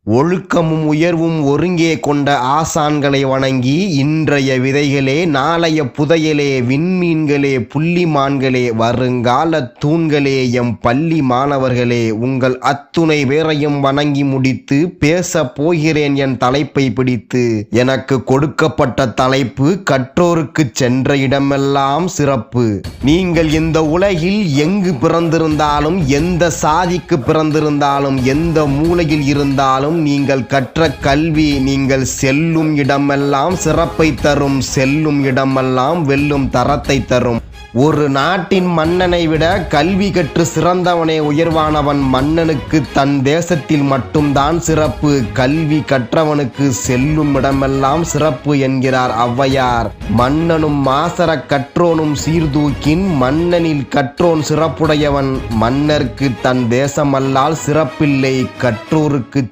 ஒழுக்கமும் உயர்வும் ஒருங்கே கொண்ட ஆசான்களை வணங்கி, இன்றைய விதைகளே, நாளைய புதையலே, விண்மீன்களே, புள்ளிமான்களே, வருங்கால தூண்களே, எம் பள்ளி மாணவர்களே, உங்கள் அத்துணை பேரையும் வணங்கி முடித்து பேசப் போகிறேன் என் தலைப்பை பிடித்து. எனக்கு கொடுக்கப்பட்ட தலைப்பு கற்றோருக்குச் சென்ற இடமெல்லாம் சிறப்பு. நீங்கள் இந்த உலகில் எங்கு பிறந்திருந்தாலும், எந்த சாதிக்கு பிறந்திருந்தாலும், எந்த மூலையில் இருந்தாலும், நீங்கள் கற்ற கல்வி நீங்கள் செல்லும் இடமெல்லாம் சிறப்பை தரும், செல்லும் இடமெல்லாம் வெல்லும் தரத்தை தரும். ஒரு நாட்டின் மன்னனை விட கல்வி கற்று சிறந்தவனே உயர்வானவன். மன்னனுக்கு தன் தேசத்தில் மட்டும்தான் சிறப்பு, கல்வி கற்றவனுக்கு செல்லும் இடமெல்லாம் சிறப்பு என்கிறார் ஔவையார். மன்னனும் மாசற கற்றோனும் சீர்தூக்கின், மன்னனில் கற்றோன் சிறப்புடையவன். மன்னர்க்கு தன் தேசமல்லால் சிறப்பில்லை, கற்றோருக்கு